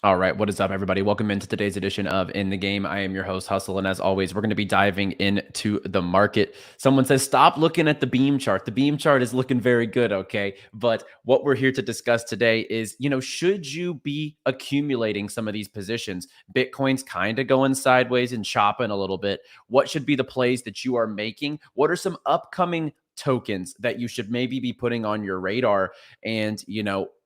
All right, what is up, everybody? Welcome into today's edition of In the Game. I am your host, Hustle, and as always, we're going to be diving into the market. Someone says, stop looking at the beam chart. The beam chart is looking very good, okay? But what we're here to discuss today is, should you be accumulating some of these positions? Bitcoin's kind of going sideways and chopping a little bit. What should be the plays that you are making? What are some upcoming tokens that you should maybe be putting on your radar? And,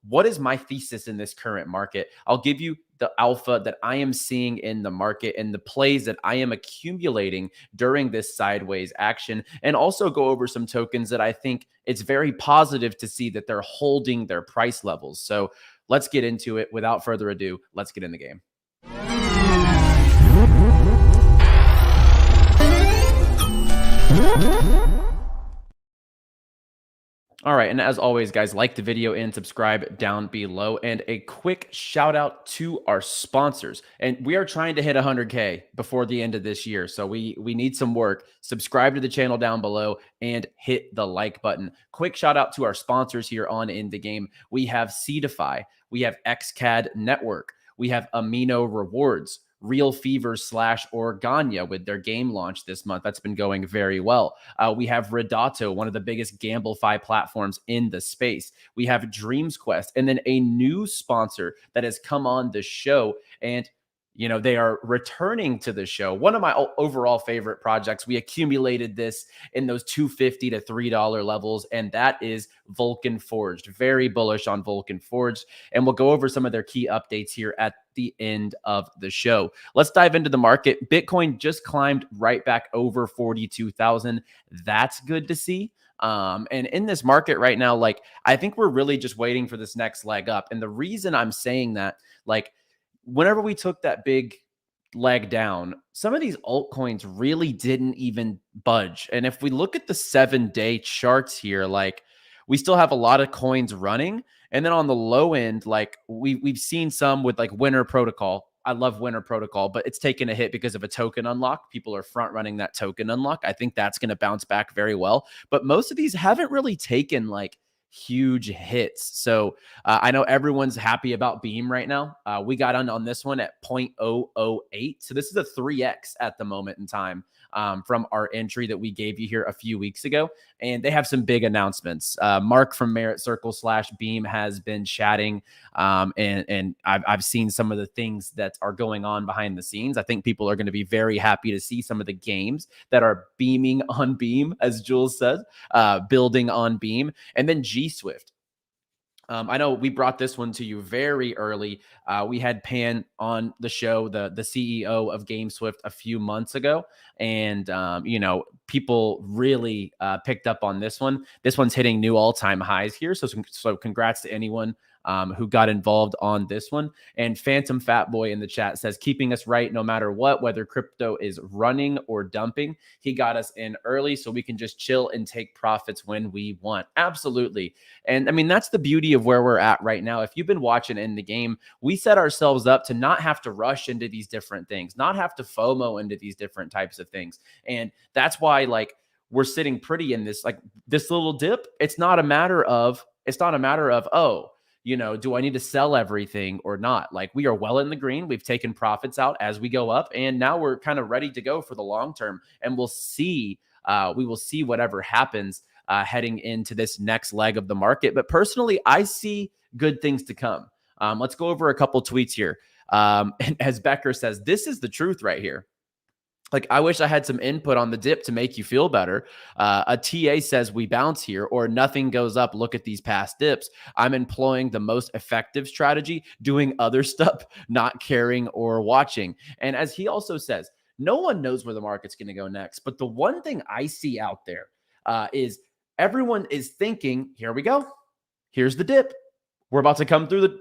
what is my thesis in this current market? I'll give you the alpha that I am seeing in the market and the plays that I am accumulating during this sideways action, and also go over some tokens that I think it's very positive to see that they're holding their price levels. So let's get into it. Without further ado, let's get in the game. All right. And as always, guys, like the video and subscribe down below. And a quick shout out to our sponsors. And we are trying to hit 100K before the end of this year. So we need some work. Subscribe to the channel down below and hit the like button. Quick shout out to our sponsors here on In the Game. We have 𝗬𝗂𝗃. We have 𝗥𝗏𝗃 Network. We have Amino Rewards. 𝗁𝗂𝗃/Organya with their game launch this month. That's been going very well. We have 𝗁𝗏𝗃, one of the biggest GambleFi platforms in the space. We have DreamsQuest, and then a new sponsor that has come on the show, and they are returning to the show. One of my overall favorite projects. We accumulated this in those $2.50 to $3 levels, and that is Vulcan Forged. Very bullish on Vulcan Forged, and we'll go over some of their key updates here at the end of the show. Let's dive into the market. Bitcoin just climbed right back over 42,000. That's good to see. And in this market right now, I think we're really just waiting for this next leg up. And the reason I'm saying that, whenever we took that big leg down, some of these altcoins really didn't even budge. And if we look at the 7-day charts here, we still have a lot of coins running. And then on the low end, we've seen some with Winter Protocol. I love Winter Protocol, but it's taken a hit because of a token unlock. People are front running that token unlock. I think that's going to bounce back very well. But most of these haven't really taken huge hits. So I know everyone's happy about Beam right now. We got on this one at 0.008. So this is a 3x at the moment in time from our entry that we gave you here a few weeks ago. And they have some big announcements. Mark from 𝗪𝘳/Beam has been chatting, and I've seen some of the things that are going on behind the scenes. I think people are going to be very happy to see some of the games that are beaming on Beam, as Jules says, building on Beam. And then G-Swift. I know we brought this one to you very early. We had Pan on the show, the CEO of GameSwift, a few months ago. And, people really picked up on this one. This one's hitting new all-time highs here. So congrats to anyone who got involved on this one. And Phantom Fat Boy in the chat says, keeping us right no matter what, whether crypto is running or dumping. He got us in early so we can just chill and take profits when we want. Absolutely. And I mean, that's the beauty of where we're at right now. If you've been watching In the Game, we set ourselves up to not have to rush into these different things, not have to FOMO into these different types of things. And that's why we're sitting pretty in this, this little dip. It's not a matter of, oh, do I need to sell everything or not? We are well in the green. We've taken profits out as we go up, and now we're kind of ready to go for the long term. And we'll see, we will see whatever happens heading into this next leg of the market. But personally, I see good things to come. Let's go over a couple tweets here. And as Becker says, this is the truth right here. I wish I had some input on the dip to make you feel better. A TA says we bounce here or nothing goes up. Look at these past dips. I'm employing the most effective strategy, doing other stuff, not caring or watching. And as he also says, no one knows where the market's going to go next. But the one thing I see out there is everyone is thinking, here we go. Here's the dip. We're about to come through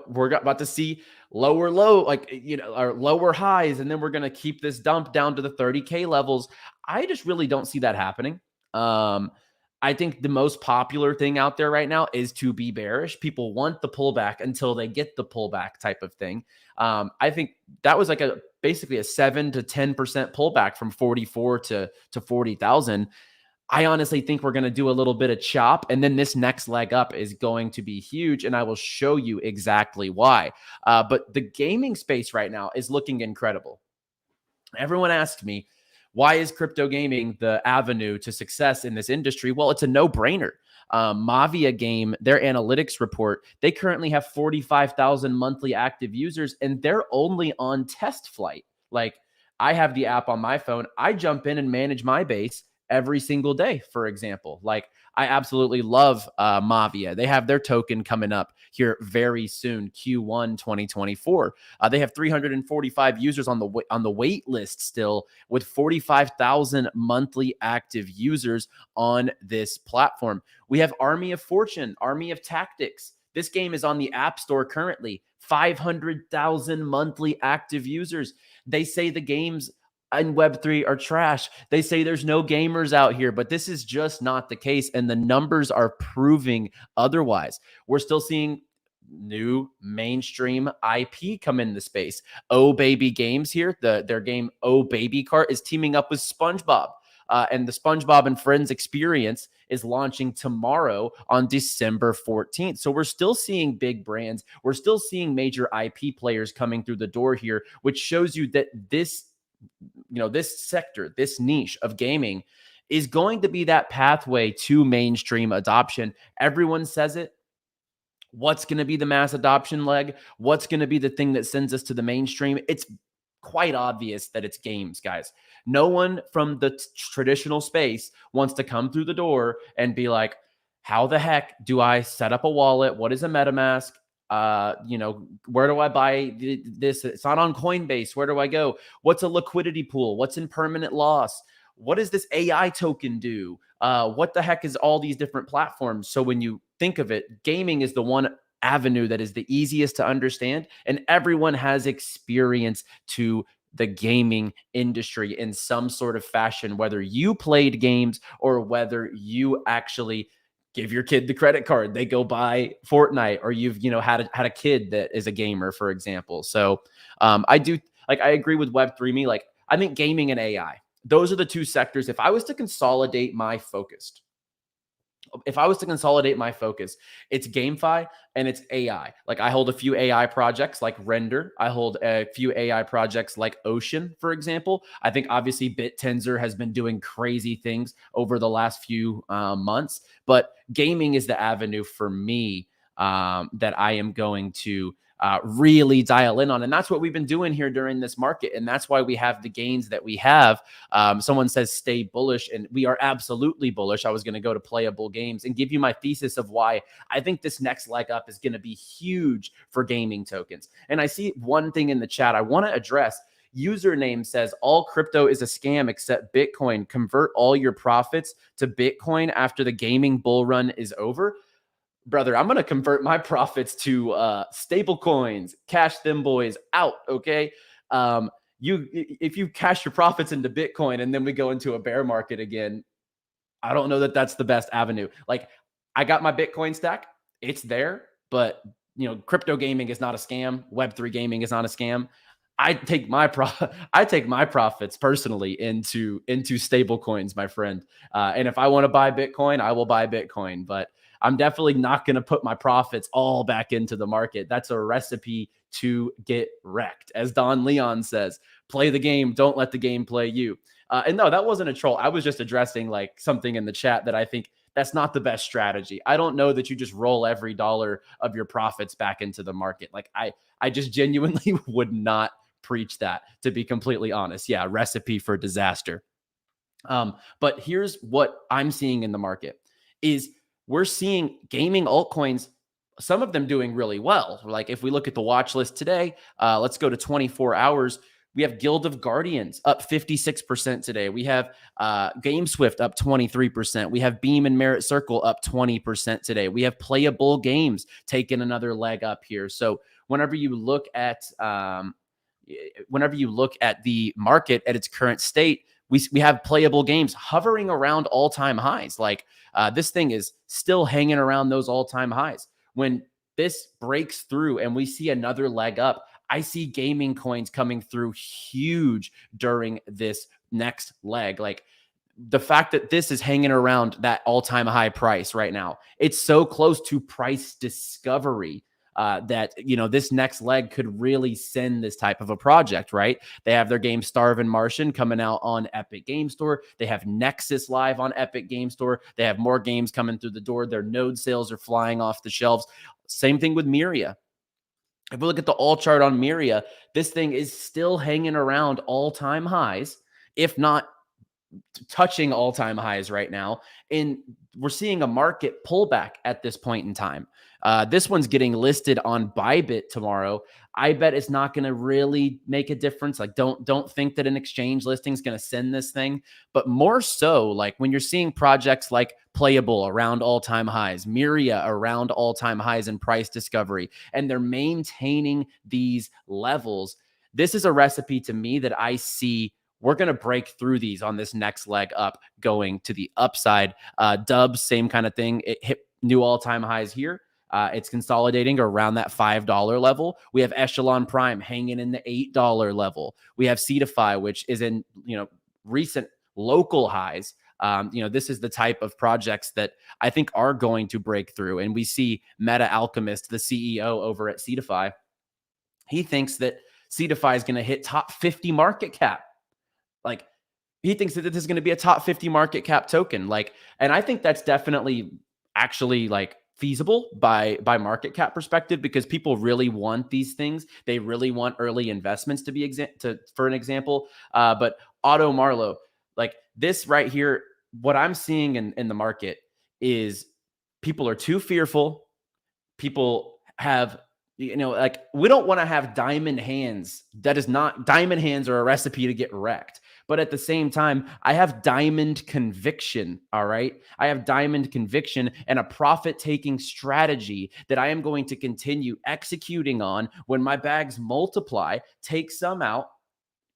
we're about to see lower low, or lower highs, and then we're going to keep this dump down to the 30K levels. I just really don't see that happening. I think the most popular thing out there right now is to be bearish. People want the pullback until they get the pullback type of thing. I think that was basically a 7 to 10% pullback from 44 to 40,000. I honestly think we're going to do a little bit of chop, and then this next leg up is going to be huge, and I will show you exactly why. But the gaming space right now is looking incredible. Everyone asked me, why is crypto gaming the avenue to success in this industry? Well, it's a no-brainer. 𝗲𝗂𝗶𝗵 game, their analytics report, they currently have 45,000 monthly active users, and they're only on test flight. Like, I have the app on my phone. I jump in and manage my base every single day, for example. Like, I absolutely love 𝗲𝗂𝗶𝗵. They have their token coming up here very soon, Q1 2024. They have 345 users on the wait list still, with 45,000 monthly active users on this platform. We have Army of Fortune, Army of Tactics. This game is on the App Store currently. 500,000 monthly active users. They say the games in Web3 are trash. They say there's no gamers out here, but this is just not the case. And the numbers are proving otherwise. We're still seeing new mainstream IP come in the space. 𝗬𝗏𝗏 Games here, their game 𝗬𝗏𝗏𝗏 is teaming up with SpongeBob. And the SpongeBob and Friends experience is launching tomorrow on December 14th. So we're still seeing big brands. We're still seeing major IP players coming through the door here, which shows you that this sector, this niche of gaming is going to be that pathway to mainstream adoption. Everyone says it. What's going to be the mass adoption leg? What's going to be the thing that sends us to the mainstream? It's quite obvious that it's games, guys. No one from the traditional space wants to come through the door and be like, how the heck do I set up a wallet? What is a MetaMask? Where do I buy this? It's not on Coinbase. Where do I go? What's a liquidity pool? What's in permanent loss? What does this AI token do? What the heck is all these different platforms? So when you think of it, gaming is the one avenue that is the easiest to understand, and everyone has experience to the gaming industry in some sort of fashion, whether you played games or whether you actually give your kid the credit card, they go buy Fortnite, or you've had a kid that is a gamer, for example. So I agree with Web3 me. Like, I think gaming and AI, those are the two sectors. If I was to consolidate my focus, it's GameFi and it's AI. Like, I hold a few AI projects like Render. I hold a few AI projects like Ocean, for example. I think obviously BitTensor has been doing crazy things over the last few months, but gaming is the avenue for me that I am going to really dial in on. And that's what we've been doing here during this market. And that's why we have the gains that we have. Someone says stay bullish, and we are absolutely bullish. I was going to go to Playable Games and give you my thesis of why I think this next leg up is going to be huge for gaming tokens. And I see one thing in the chat I want to address. Username says all crypto is a scam except Bitcoin. Convert all your profits to Bitcoin after the gaming bull run is over. Brother, I'm going to convert my profits to stable coins, cash them boys out. Okay. If you cash your profits into Bitcoin and then we go into a bear market again, I don't know that that's the best avenue. Like, I got my Bitcoin stack. It's there, but crypto gaming is not a scam. Web3 gaming is not a scam. I take my profits personally into stable coins, my friend. And if I want to buy Bitcoin, I will buy Bitcoin, but I'm definitely not going to put my profits all back into the market. That's a recipe to get wrecked. As Don Leon says, play the game, don't let the game play you. And no, that wasn't a troll. I was just addressing like something in the chat that I think that's not the best strategy. I don't know that you just roll every dollar of your profits back into the market. Like, I just genuinely would not preach that, to be completely honest. Yeah, recipe for disaster. But here's what I'm seeing in the market is we're seeing gaming altcoins, some of them doing really well. Like, if we look at the watch list today, let's go to 24 hours. We have Guild of Guardians up 56% today. We have GameSwift up 23%. We have Beam and Merit Circle up 20% today. We have Playable Games taking another leg up here. So whenever you look at the market at its current state, we have Playable Games hovering around all-time highs. Like, this thing is still hanging around those all-time highs. When this breaks through and we see another leg up, I see gaming coins coming through huge during this next leg. Like, the fact that this is hanging around that all-time high price right now, it's so close to price discovery that, you know, this next leg could really send this type of a project, right? They have their game Starve and Martian coming out on Epic Game Store. They have Nexus live on Epic Game Store. They have more games coming through the door. Their node sales are flying off the shelves. Same thing with Myria. If we look at the all chart on Myria, this thing is still hanging around all-time highs, if not touching all-time highs right now. And we're seeing a market pullback at this point in time. This one's getting listed on Bybit tomorrow. I bet it's not going to really make a difference. Like, don't think that an exchange listing is going to send this thing, but more so, like when you're seeing projects like Playable around all-time highs, Myria around all-time highs in price discovery, and they're maintaining these levels. This is a recipe to me that I see we're going to break through these on this next leg up, going to the upside. Dubs, same kind of thing. It hit new all-time highs here. It's consolidating around that $5 level. We have Echelon Prime hanging in the $8 level. We have 𝗬𝗂, which is in, you know, recent local highs. You know, this is the type of projects that I think are going to break through. And we see Meta Alchemist, the CEO over at 𝗬𝗂. He thinks that 𝗬𝗂 is going to hit top 50 market cap. Like, he thinks that this is going to be a top 50 market cap token. Like, and I think that's definitely actually like feasible by market cap perspective, because people really want these things. They really want early investments to be for an example. But Otto Marlow, like this right here, what I'm seeing in the market is people are too fearful. People have, you know, like, we don't want to have diamond hands. That is not, diamond hands are a recipe to get wrecked. But at the same time, I have diamond conviction, all right? I have diamond conviction and a profit-taking strategy that I am going to continue executing on. When my bags multiply, take some out,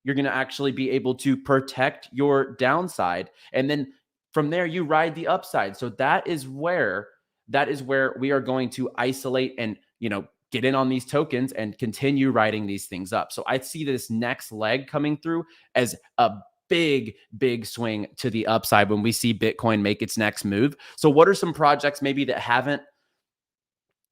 you're going to actually be able to protect your downside. And then from there, you ride the upside. So that is where we are going to isolate and, you know, get in on these tokens and continue riding these things up. So I see this next leg coming through as a big swing to the upside when we see Bitcoin make its next move. So what are some projects maybe that haven't,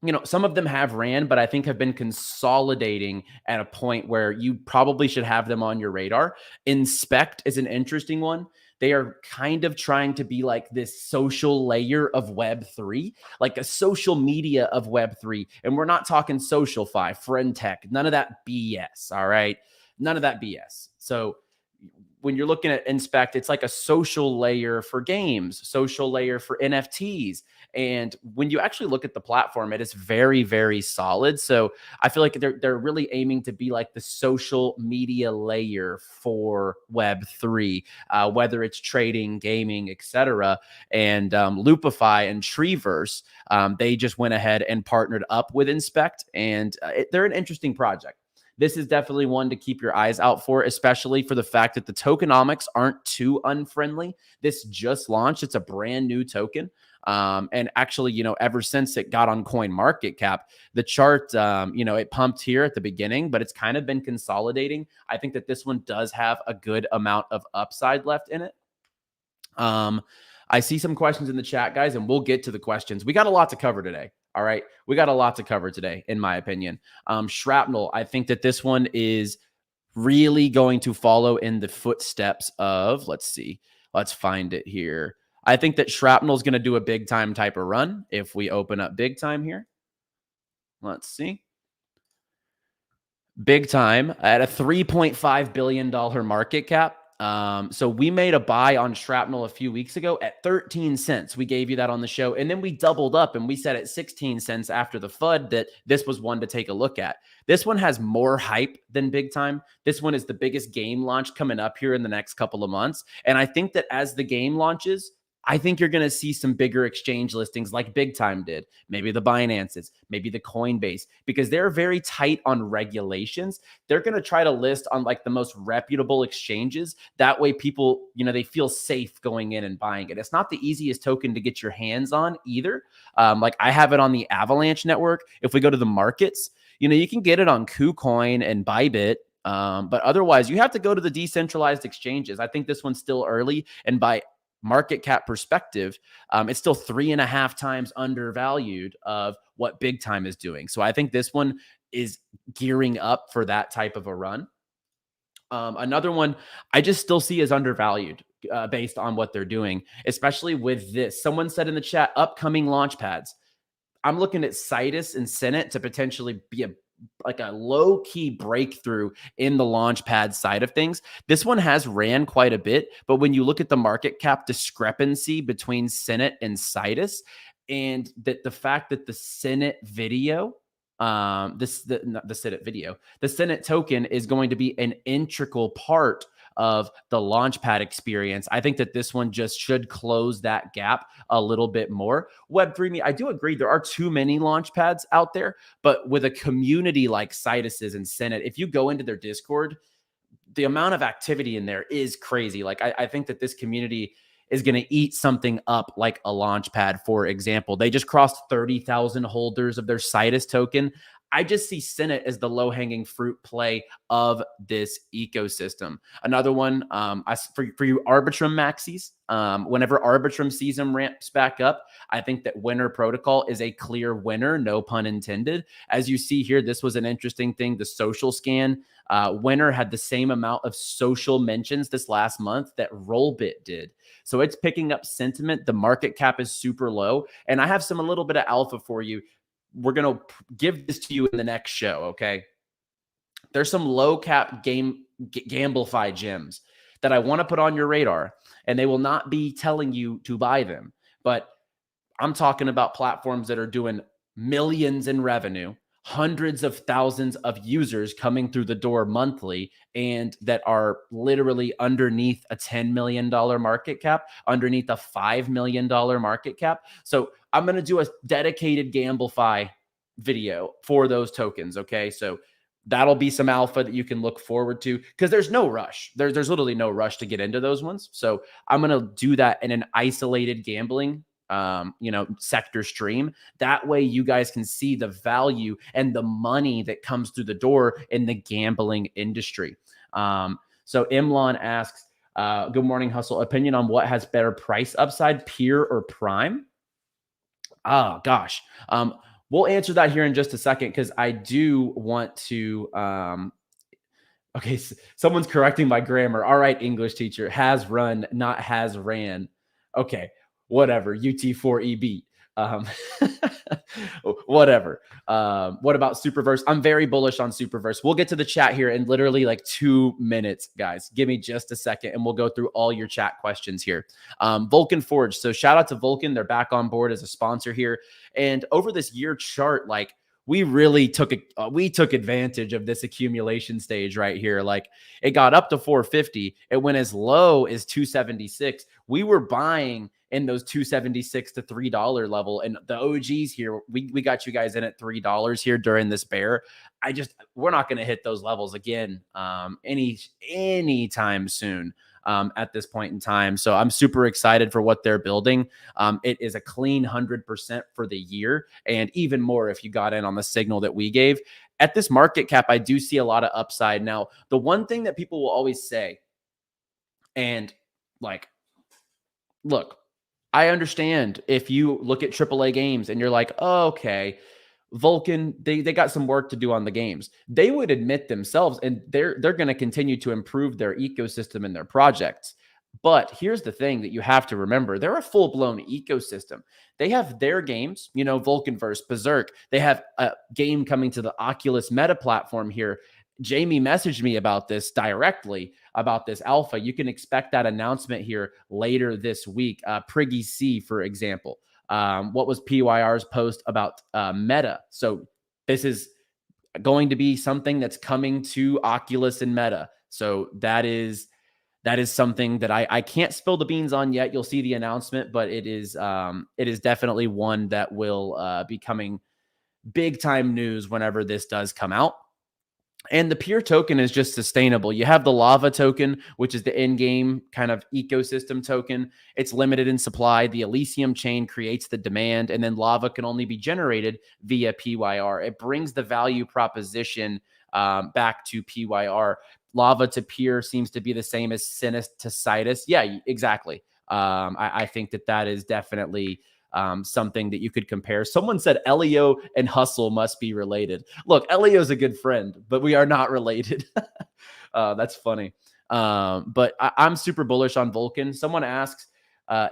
you know, some of them have ran, but I think have been consolidating at a point where you probably should have them on your radar. Inspect is an interesting one. They are kind of trying to be like this social layer of Web3, like a social media of Web3. And we're not talking SocialFi, friend tech, none of that BS, all right? None of that BS. So when you're looking at Inspect, it's like a social layer for games, social layer for NFTs. And when you actually look at the platform, it is very solid. So I feel like they're really aiming to be like the social media layer for Web3, whether it's trading, gaming, etc. And 𝗂𝗂𝗋𝗆 and Treeverse, they just went ahead and partnered up with Inspect, and they're an interesting project. This is definitely one to keep your eyes out for, especially for the fact that the tokenomics aren't too unfriendly. This just launched. It's a brand new token. And actually, you know, ever since it got on CoinMarketCap, the chart, you know, it pumped here at the beginning, but it's kind of been consolidating. I think that this one does have a good amount of upside left in it. I see some questions in the chat, guys, and we'll get to the questions. We got a lot to cover today. All right. We got a lot to cover today, in my opinion. Shrapnel, I think that this one is really going to follow in the footsteps of, let's see, let's find it here. I think that Shrapnel is going to do a big time type of run if we open up big time here. Let's see. Big time at a $3.5 billion market cap. So we made a buy on Shrapnel a few weeks ago at 13 cents. We gave you that on the show. And then we doubled up and we said at 16 cents after the FUD that this was one to take a look at. This one has more hype than Big Time. This one is the biggest game launch coming up here in the next couple of months. And I think that as the game launches, I think you're going to see some bigger exchange listings like Big Time did, maybe the Binances, maybe the Coinbase, because they're very tight on regulations. They're going to try to list on like the most reputable exchanges. That way people, you know, they feel safe going in and buying it. It's not the easiest token to get your hands on either. Like I have it on the Avalanche network. If we go to the markets, you know, you can get it on KuCoin and Bybit. But otherwise you have to go to the decentralized exchanges. I think this one's still early. And by market cap perspective, it's still 3.5 times undervalued of what big time is doing. So I think this one is gearing up for that type of a run. Another one I just still see as undervalued based on what they're doing, especially with this. Someone said in the chat, upcoming launch pads. I'm looking at 𝗬𝗏 and 𝗏 to potentially be a low-key breakthrough in the launchpad side of things. This one has ran quite a bit, but when you look at the market cap discrepancy between 𝗏 and 𝗬𝗏, and that the fact that the 𝗏 video, the 𝗏 token is going to be an integral part of the launchpad experience, I think that this one just should close that gap a little bit more. Web3 I do agree there are too many launchpads out there, but with a community like 𝗬𝗏's and 𝗏, if you go into their Discord, the amount of activity in there is crazy. Like I think that this community is going to eat something up like a launchpad, for example. They just crossed 30,000 holders of their 𝗬𝗏 token. I just see 𝗏 as the low-hanging fruit play of this ecosystem. Another one, for you Arbitrum maxis, whenever Arbitrum season ramps back up, I think that Winner Protocol is a clear winner, no pun intended. As you see here, this was an interesting thing. The social scan, Winner had the same amount of social mentions this last month that Rollbit did. So it's picking up sentiment. The market cap is super low. And I have a little bit of alpha for you. We're going to give this to you in the next show, okay? There's some low cap GambleFi gems that I want to put on your radar, and they will not be telling you to buy them. But I'm talking about platforms that are doing millions in revenue, hundreds of thousands of users coming through the door monthly, and that are literally underneath a $10 million market cap, underneath a $5 million market cap. So I'm going to do a dedicated GambleFi video for those tokens. Okay. So that'll be some alpha that you can look forward to, because there's no rush. There's literally no rush to get into those ones. So I'm going to do that in an isolated gambling sector stream. That way you guys can see the value and the money that comes through the door in the gambling industry. So Imlan asks, good morning, Hustle. Opinion on what has better price upside, Peer or Prime? Oh, gosh. We'll answer that here in just a second, because I do want to. Okay, someone's correcting my grammar. All right, English teacher. Has run, not has ran. Okay, whatever. UT4EB. Whatever. What about Superverse? I'm very bullish on Superverse. We'll get to the chat here in literally like 2 minutes, guys. Give me just a second and we'll go through all your chat questions here. Vulcan Forge. So shout out to Vulcan. They're back on board as a sponsor here. And over this year chart, like we really took advantage of this accumulation stage right here. Like it got up to 450. It went as low as 276. We were buying in those $2.76 to $3 level. And the OGs here, we got you guys in at $3 here during this bear. We're not going to hit those levels again anytime soon at this point in time. So I'm super excited for what they're building. It is a clean 100% for the year, and even more if you got in on the signal that we gave. At this market cap, I do see a lot of upside. Now, the one thing that people will always say, and like, look, I understand if you look at AAA games and you're like, oh, okay, Vulcan, they got some work to do on the games. They would admit themselves, and they're going to continue to improve their ecosystem and their projects. But here's the thing that you have to remember. They're a full-blown ecosystem. They have their games, Vulcanverse, Berserk. They have a game coming to the Oculus Meta platform here. Jamie messaged me about this directly, about this alpha. You can expect that announcement here later this week. Priggy C, for example. What was PYR's post about Meta? So this is going to be something that's coming to Oculus and Meta. So that is something that I can't spill the beans on yet. You'll see the announcement, but it is definitely one that will be coming big time news whenever this does come out. And the Peer token is just sustainable. You have the Lava token, which is the in-game kind of ecosystem token. It's limited in supply. The Elysium chain creates the demand, and then Lava can only be generated via PYR. It brings the value proposition back to PYR. Lava to Peer seems to be the same as Sinus to Citus. Yeah, exactly. I think that is definitely something that you could compare. Someone said 𝗬𝗂𝗋 and 𝗍𝗠 must be related. Look, 𝗬𝗂 is a good friend, but we are not related. That's funny. But I'm super bullish on Vulcan. Someone asks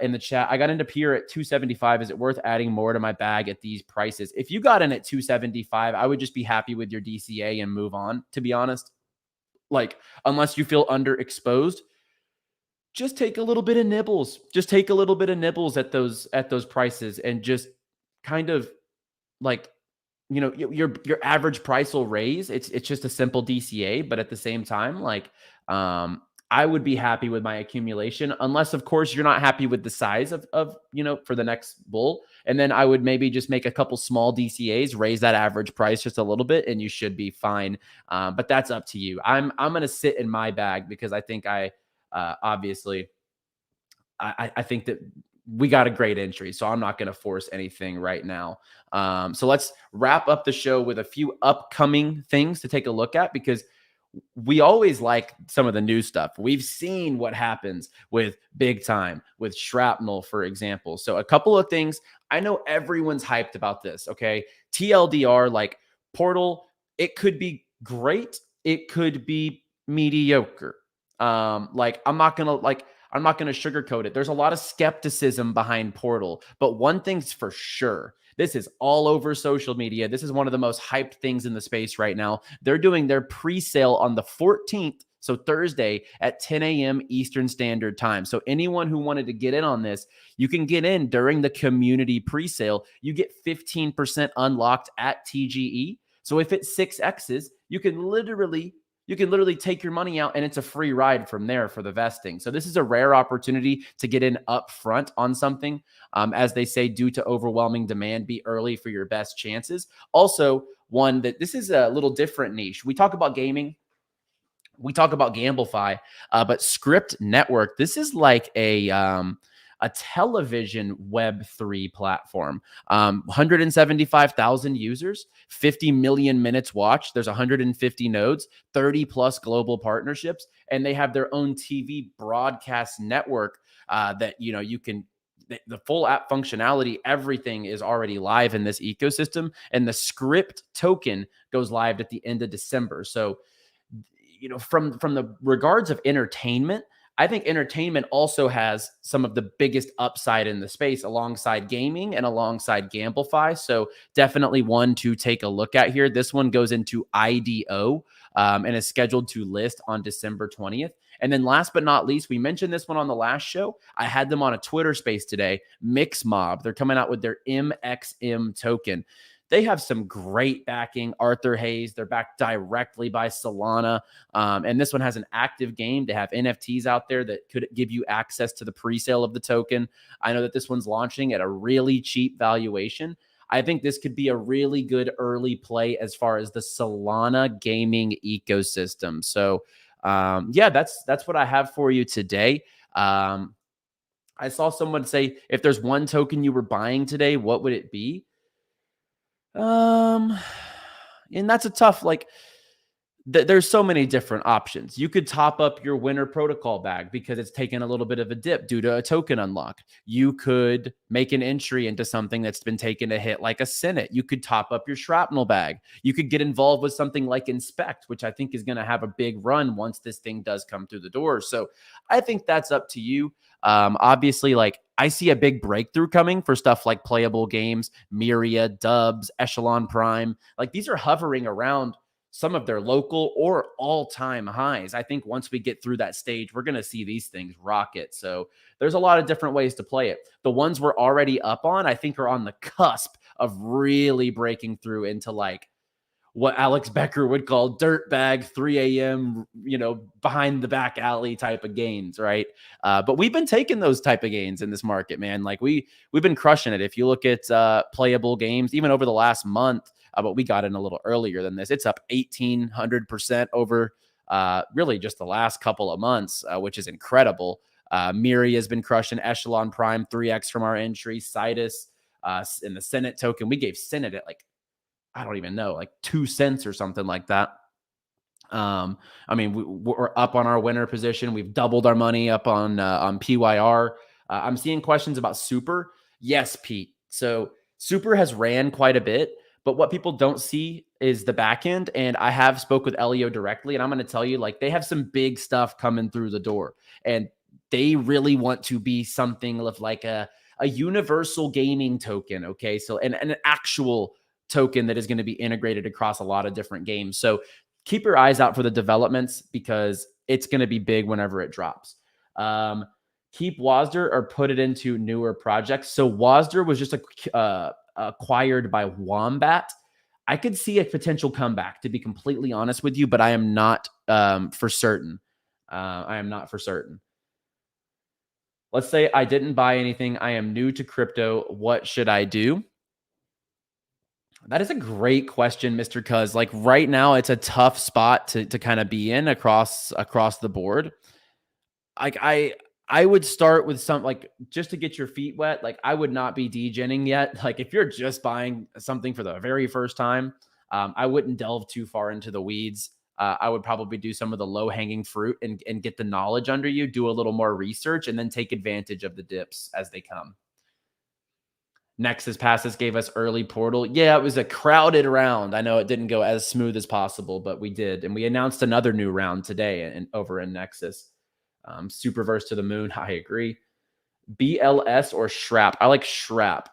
in the chat, I got into Peer at 275. Is it worth adding more to my bag at these prices? If you got in at 275, I would just be happy with your DCA and move on, to be honest. Like, unless you feel underexposed, just take a little bit of nibbles. Just take a little bit of nibbles at those prices, and just kind of like, you know, your average price will raise. It's just a simple DCA, but at the same time, like, I would be happy with my accumulation, unless of course you're not happy with the size of you know, for the next bull. And then I would maybe just make a couple small DCAs, raise that average price just a little bit, and you should be fine. But that's up to you. I'm going to sit in my bag because I think obviously, I think that we got a great entry, so I'm not going to force anything right now. So let's wrap up the show with a few upcoming things to take a look at, because we always like some of the new stuff. We've seen what happens with Big Time, with Shrapnel, for example. So a couple of things. I know everyone's hyped about this, okay? TLDR, like Portal, it could be great. It could be mediocre. Like, I'm not gonna sugarcoat it. There's a lot of skepticism behind Portal, but one thing's for sure. This is all over social media. This is one of the most hyped things in the space right now. They're doing their pre-sale on the 14th, so Thursday at 10 a.m. Eastern Standard Time. So anyone who wanted to get in on this, you can get in during the community pre-sale. You get 15% unlocked at TGE. So if it 6Xs, you can literally take your money out, and it's a free ride from there for the vesting. So this is a rare opportunity to get in up front on something. As they say, due to overwhelming demand, be early for your best chances. Also, one that this is a little different niche. We talk about gaming. We talk about 𝗂𝗍𝗵, but Script Network, this is like a television Web3 platform. 175,000 users, 50 million minutes watched. There's 150 nodes, 30 plus global partnerships, and they have their own TV broadcast network that, you know, you can, the full app functionality, everything is already live in this ecosystem. And the Script token goes live at the end of December. So, you know, from the regards of entertainment, I think entertainment also has some of the biggest upside in the space, alongside gaming and alongside 𝗂𝗵. So definitely one to take a look at here. This one goes into IDO and is scheduled to list on December 20th. And then last but not least, we mentioned this one on the last show. I had them on a Twitter space today, Mixmob. They're coming out with their MXM token. They have some great backing. Arthur Hayes, they're backed directly by Solana. And this one has an active game. They have NFTs out there that could give you access to the pre-sale of the token. I know that this one's launching at a really cheap valuation. I think this could be a really good early play as far as the Solana gaming ecosystem. So yeah, that's what I have for you today. I saw someone say, if there's one token you were buying today, what would it be? And that's a tough, like, there's so many different options. You could top up your winner protocol bag because it's taken a little bit of a dip due to a token unlock. You could make an entry into something that's been taking a hit, like a Senate. You could top up your Shrapnel bag. You could get involved with something like Inspect, which I think is going to have a big run once this thing does come through the door. So I think that's up to you. Obviously, like, I see a big breakthrough coming for stuff like Playable Games, Myriad, Dubs, Echelon Prime. Like, these are hovering around some of their local or all-time highs. I think once we get through that stage, we're going to see these things rocket. So there's a lot of different ways to play it. The ones we're already up on, I think, are on the cusp of really breaking through into, like, what Alex Becker would call dirtbag 3 a.m., you know, behind the back alley type of gains, right? But we've been taking those type of gains in this market, man. Like, we've been crushing it. If you look at Playable Games, even over the last month, but we got in a little earlier than this, it's up 1,800% over really just the last couple of months, which is incredible. Miri has been crushing. Echelon Prime 3x from our entry. Citus in the Senate token, we gave Senate at, like, I don't even know, like 2 cents or something like that. I mean, we're up on our winner position. We've doubled our money up on PYR. I'm seeing questions about Super. Yes, Pete. So Super has ran quite a bit, but what people don't see is the back end. And I have spoke with 𝗬𝗂 directly, and I'm going to tell you, like, they have some big stuff coming through the door, and they really want to be something of like a universal gaming token. Okay. So, and an actual token that is going to be integrated across a lot of different games. So keep your eyes out for the developments, because it's going to be big whenever it drops. Keep 𝗬𝗲𝗄 or put it into newer projects. So 𝗬𝗲𝗄 was just acquired by Wombat. I could see a potential comeback, to be completely honest with you, but I am not for certain. I am not for certain. Let's say I didn't buy anything. I am new to crypto. What should I do? That is a great question, Mr. Cuz. Like, right now, it's a tough spot to kind of be in across the board. Like, I would start with some, like, just to get your feet wet. Like, I would not be degenning yet. Like, if you're just buying something for the very first time, I wouldn't delve too far into the weeds. I would probably do some of the low-hanging fruit and get the knowledge under you, do a little more research, and then take advantage of the dips as they come. Nexus Passes gave us early portal. Yeah, it was a crowded round. I know it didn't go as smooth as possible, but we did. And we announced another new round today over in Nexus. Superverse to the moon. I agree. BLS or Shrap? I like Shrap.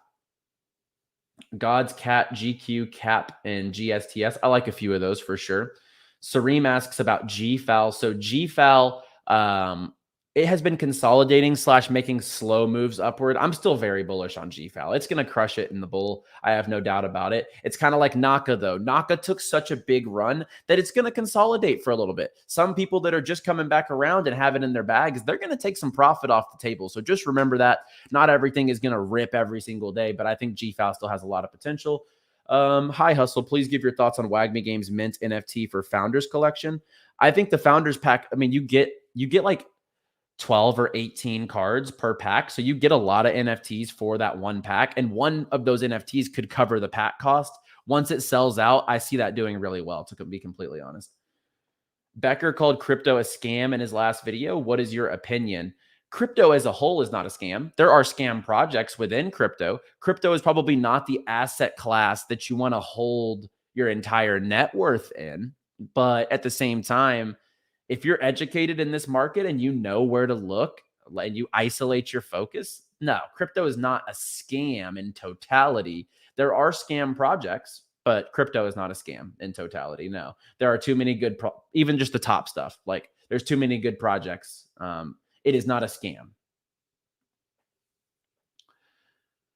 God's Cat, GQ, Cap, and GSTS. I like a few of those for sure. Sareem asks about 𝗂𝗂𝗋. So 𝗂𝗂𝗋, it has been consolidating / making slow moves upward. I'm still very bullish on 𝗂𝗂𝗋. It's going to crush it in the bull. I have no doubt about it. It's kind of like 𝗂𝗂𝗃, though. 𝗂𝗂𝗃 took such a big run that it's going to consolidate for a little bit. Some people that are just coming back around and have it in their bags, they're going to take some profit off the table. So just remember that not everything is going to rip every single day, but I think 𝗂𝗂𝗋 still has a lot of potential. Hi, Hustle. Please give your thoughts on 𝗏𝗏𝗡𝗍𝒻's mint NFT for Founders Collection. I think the Founders Pack, I mean, you get like 12 or 18 cards per pack. So you get a lot of NFTs for that one pack. And one of those NFTs could cover the pack cost. Once it sells out, I see that doing really well, to be completely honest. Becker called crypto a scam in his last video. What is your opinion? Crypto as a whole is not a scam. There are scam projects within crypto. Crypto is probably not the asset class that you want to hold your entire net worth in. But at the same time, if you're educated in this market and you know where to look and you isolate your focus, no, crypto is not a scam in totality. There are scam projects, but crypto is not a scam in totality. No, there are too many good, even just the top stuff. Like, there's too many good projects. It is not a scam.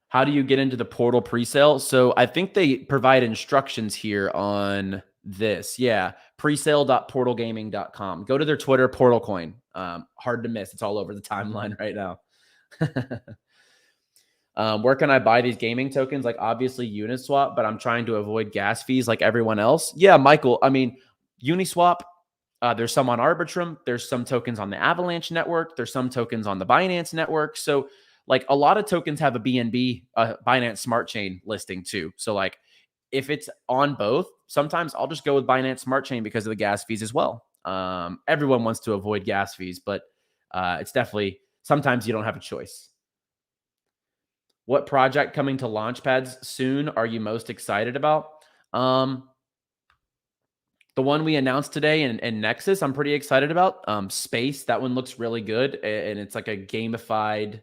How do you get into the portal presale? So I think they provide instructions here on this. Yeah. presale.portalgaming.com. Go to their Twitter, Portal Coin. Hard to miss. It's all over the timeline right now. Where can I buy these gaming tokens? Like, obviously Uniswap, but I'm trying to avoid gas fees like everyone else. Yeah, Michael. I mean, Uniswap, there's some on Arbitrum. There's some tokens on the Avalanche network. There's some tokens on the Binance network. So, like, a lot of tokens have a BNB, Binance Smart Chain listing too. So, like, if it's on both, sometimes I'll just go with Binance Smart Chain because of the gas fees as well. Everyone wants to avoid gas fees, but it's definitely, sometimes you don't have a choice. What project coming to Launchpads soon are you most excited about? The one we announced today in Nexus, I'm pretty excited about. Space, that one looks really good, and it's like a gamified,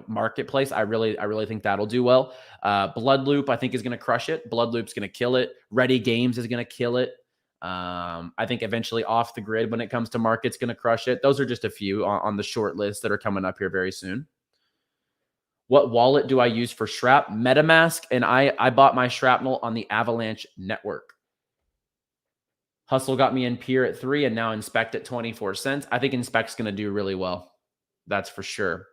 marketplace. I really think that'll do well. Bloodloop, I think, is going to crush it. Bloodloop's going to kill it. Ready Games is going to kill it. I think eventually Off the Grid, when it comes to market's going to crush it. Those are just a few on the short list that are coming up here very soon. What wallet do I use for Shrap? MetaMask, and I bought my Shrapnel on the Avalanche network. Hustle got me in Peer at 3 and now Inspect at 24 cents. I think Inspect's going to do really well. That's for sure.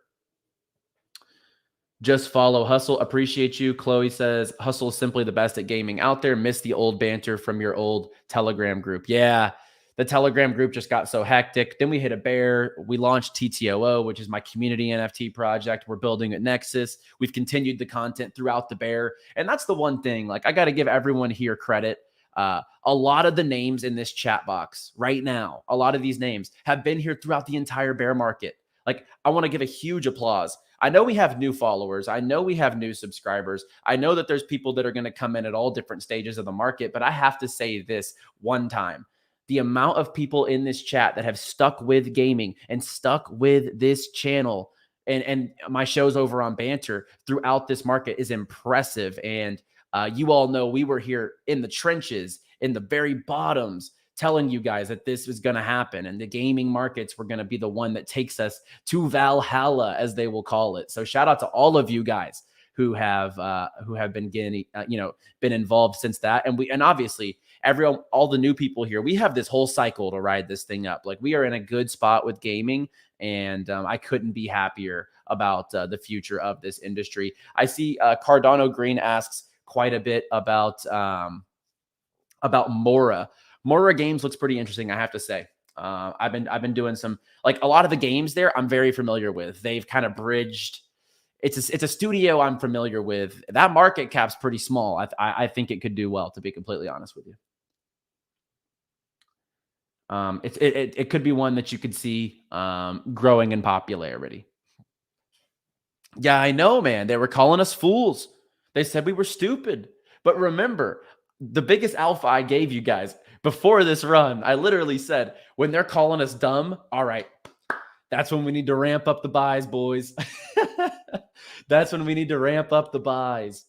Just follow Hustle. Appreciate you. Chloe says, Hustle is simply the best at gaming out there. Miss the old banter from your old Telegram group. Yeah, the Telegram group just got so hectic. Then we hit a bear. We launched TTOO, which is my community NFT project. We're building at Nexus. We've continued the content throughout the bear. And that's the one thing, like, I got to give everyone here credit. A lot of the names in this chat box right now, a lot of these names have been here throughout the entire bear market. Like, I want to give a huge applause. I know we have new followers. I know we have new subscribers. I know that there's people that are going to come in at all different stages of the market, but I have to say this one time. The amount of people in this chat that have stuck with gaming and stuck with this channel and my shows over on Banter throughout this market is impressive. And you all know we were here in the trenches, in the very bottoms, telling you guys that this was going to happen and the gaming markets were going to be the one that takes us to Valhalla, as they will call it. So shout out to all of you guys who have been getting, been involved since that. And obviously all the new people here, we have this whole cycle to ride this thing up. Like, we are in a good spot with gaming, and I couldn't be happier about the future of this industry. I see Cardano Green asks quite a bit about 𝗁𝗏. 𝗁𝗏 Games looks pretty interesting, I have to say. I've been doing some, like, a lot of the games there I'm very familiar with. They've kind of bridged. It's a studio I'm familiar with. That market cap's pretty small. I think it could do well, to be completely honest with you. It could be one that you could see growing in popularity. Yeah, I know, man. They were calling us fools. They said we were stupid. But remember, the biggest alpha I gave you guys before this run, I literally said, when they're calling us dumb, all right, that's when we need to ramp up the buys, boys. That's when we need to ramp up the buys.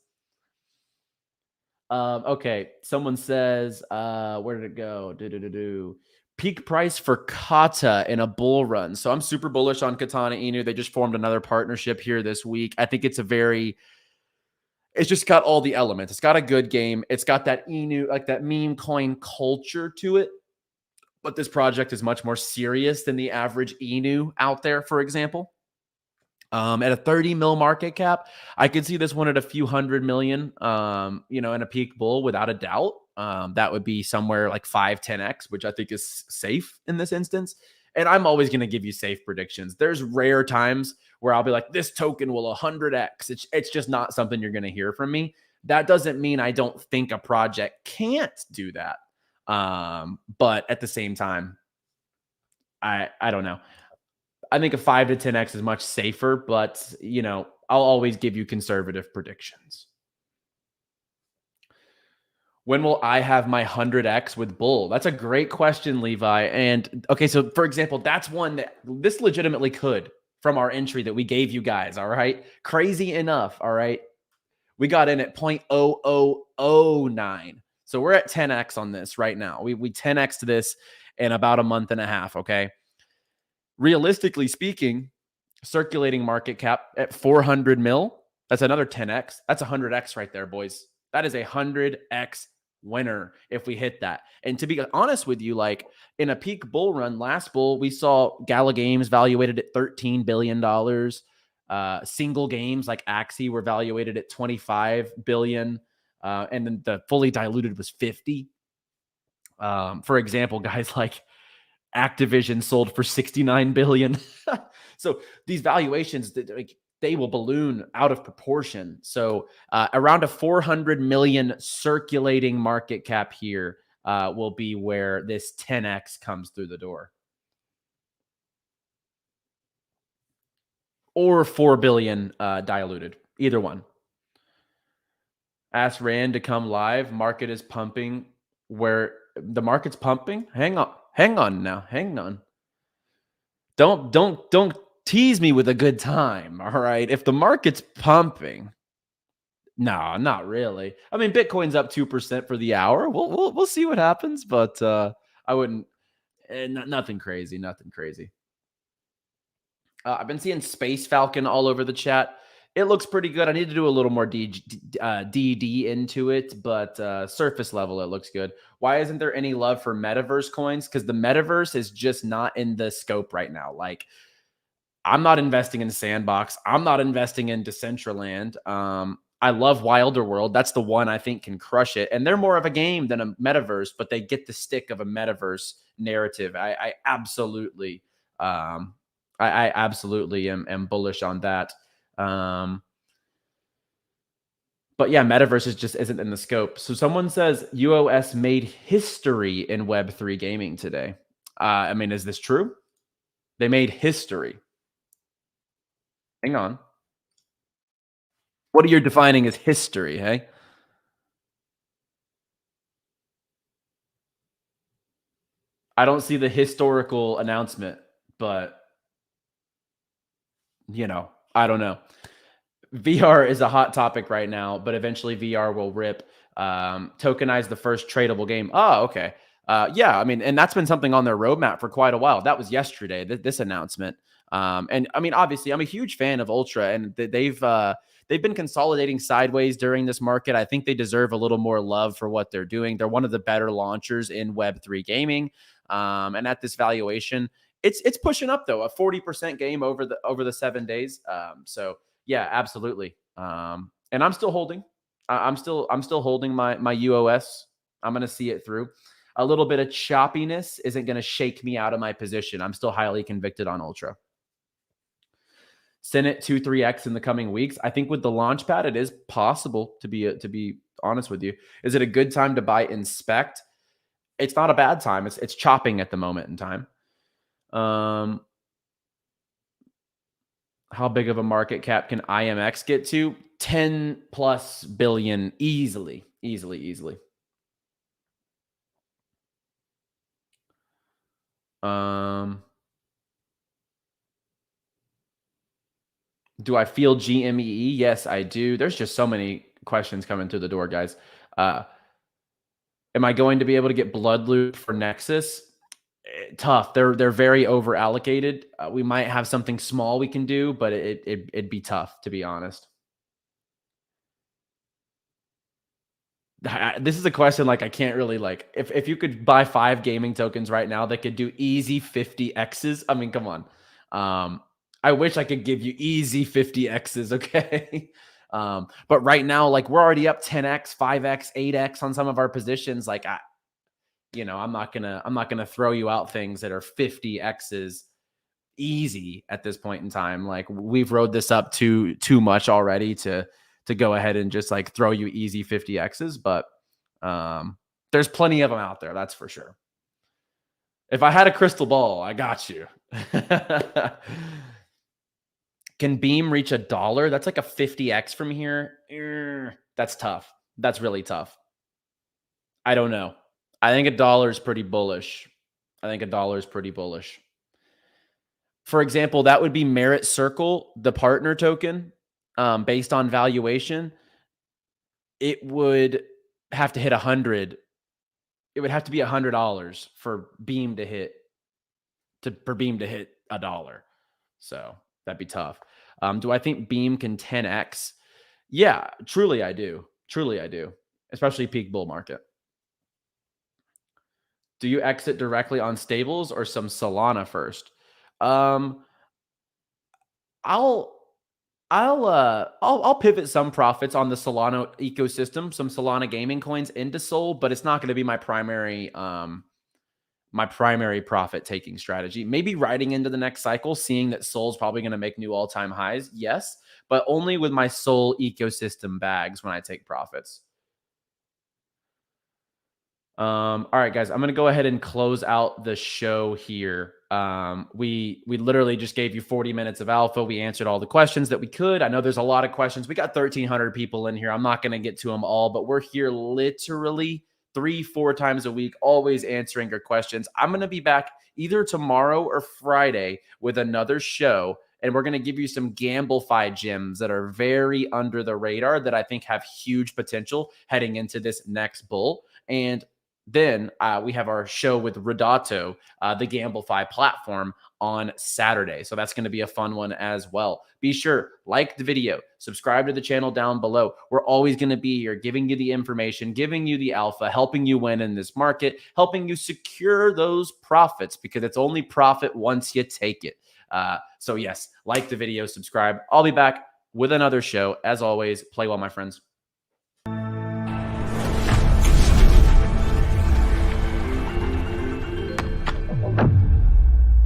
Okay, someone says, where did it go? Peak price for Kata in a bull run. So I'm super bullish on Katana Inu. They just formed another partnership here this week. I think it's just got all the elements. It's got a good game. It's got that Inu, like that meme coin culture to it. But this project is much more serious than the average Inu out there, for example. At a 30 mil market cap, I could see this one at a few hundred million, in a peak bull without a doubt. That would be somewhere like 5-10x, which I think is safe in this instance. And I'm always going to give you safe predictions. There's rare times where I'll be like, this token will 100x. It's just not something you're going to hear from me. That doesn't mean I don't think a project can't do that. But at the same time, I don't know. I think a 5 to 10x is much safer, but I'll always give you conservative predictions. When will I have my 100x with bull? That's a great question, Levi. And okay, so for example, that's one that this legitimately could from our entry that we gave you guys. All right. Crazy enough. All right. We got in at 0.0009. So we're at 10x on this right now. We 10x this in about a month and a half. Okay. Realistically speaking, circulating market cap at 400 mil, that's another 10x. That's 100x right there, boys. That is a 100x winner if we hit that. And to be honest with you, like in a peak bull run, last bull, we saw Gala Games valuated at $13 billion. Single games like 𝗥𝗓𝗓 were valuated at $25 billion. And then the fully diluted was 50. For example, guys like Activision sold for $69 billion. So these valuations, they will balloon out of proportion. So around a 400 million circulating market cap here will be where this 10x comes through the door. Or 4 billion diluted, either one. Ask Rand to come live. Market is pumping. Where the market's pumping? Hang on now. Hang on. Don't tease me with a good time. All right. If the market's pumping, no, not really. I mean, Bitcoin's up 2% for the hour. We'll see what happens, but I wouldn't. Nothing crazy. Nothing crazy. I've been seeing Space Falcon all over the chat. It looks pretty good. I need to do a little more DD into it, but surface level, it looks good. Why isn't there any love for metaverse coins? Because the metaverse is just not in the scope right now. Like, I'm not investing in Sandbox. I'm not investing in Decentraland. I love Wilder World. That's the one I think can crush it. And they're more of a game than a metaverse, but they get the stick of a metaverse narrative. I absolutely am bullish on that. But yeah, metaverse just isn't in the scope. So someone says UOS made history in Web3 gaming today. I mean, is this true? They made history. Hang on. What are you defining as history, hey? I don't see the historical announcement, but you know, I don't know. VR is a hot topic right now, but eventually VR will rip. Tokenize the first tradable game. Oh, okay. Yeah, I mean, and that's been something on their roadmap for quite a while. That was yesterday, this announcement. And I mean, obviously, I'm a huge fan of Ultra, and they've been consolidating sideways during this market. I think they deserve a little more love for what they're doing. They're one of the better launchers in Web3 gaming, and at this valuation, it's pushing up though. A 40% game over the 7 days. So yeah, absolutely. And I'm still holding. I'm still holding my UOS. I'm going to see it through. A little bit of choppiness isn't going to shake me out of my position. I'm still highly convicted on Ultra. Send it 2-3x in the coming weeks. I think with the launch pad, it is possible to be honest with you. Is it a good time to buy Inspect? It's not a bad time. It's chopping at the moment in time. How big of a market cap can IMX get to? 10+ billion easily. Do I feel GMEE? Yes, I do. There's just so many questions coming through the door, guys. Am I going to be able to get Blood Loop for Nexus? Tough. They're very over allocated. We might have something small we can do, but it'd be tough, to be honest. This is a question like I can't really like. If you could buy 5 gaming tokens right now that could do easy 50x's, I mean, come on. I wish I could give you easy 50x's, okay? But right now, like we're already up 10x, 5x, 8x on some of our positions. Like I'm not gonna throw you out things that are 50x's easy at this point in time. Like we've rode this up too much already to go ahead and just like throw you easy 50x's, but there's plenty of them out there, that's for sure. If I had a crystal ball, I got you. Can Beam reach $1? That's like a 50x from here. That's tough. That's really tough. I don't know. I think $1 is pretty bullish. For example, that would be 𝗪𝘳𝗀𝗃, the partner token, based on valuation. It would have to hit 100. It would have to be $100 for Beam to hit $1. So that'd be tough. Do I think Beam can 10x? Yeah, truly I do. Especially peak bull market. Do you exit directly on stables or some Solana first? I'll pivot some profits on the Solana ecosystem, some Solana gaming coins into Sol, but it's not going to be my primary profit taking strategy. Maybe riding into the next cycle, seeing that Sol's probably going to make new all-time highs. Yes, but only with my Sol ecosystem bags when I take profits. All right, guys, I'm going to go ahead and close out the show here. We literally just gave you 40 minutes of alpha. We answered all the questions that we could. I know there's a lot of questions. We got 1,300 people in here. I'm not going to get to them all, but we're here literally 3-4 times a week, always answering your questions. I'm going to be back either tomorrow or Friday with another show, and we're going to give you some 𝗪𝗪𝗋 gems that are very under the radar that I think have huge potential heading into this next bull. And then we have our show with 𝗏𝗏𝗏, the 𝗪𝗪𝗋 platform, on Saturday. So that's going to be a fun one as well. Be sure, like the video, subscribe to the channel down below. We're always going to be here giving you the information, giving you the alpha, helping you win in this market, helping you secure those profits, because it's only profit once you take it. So yes, like the video, subscribe. I'll be back with another show. As always, play well, my friends.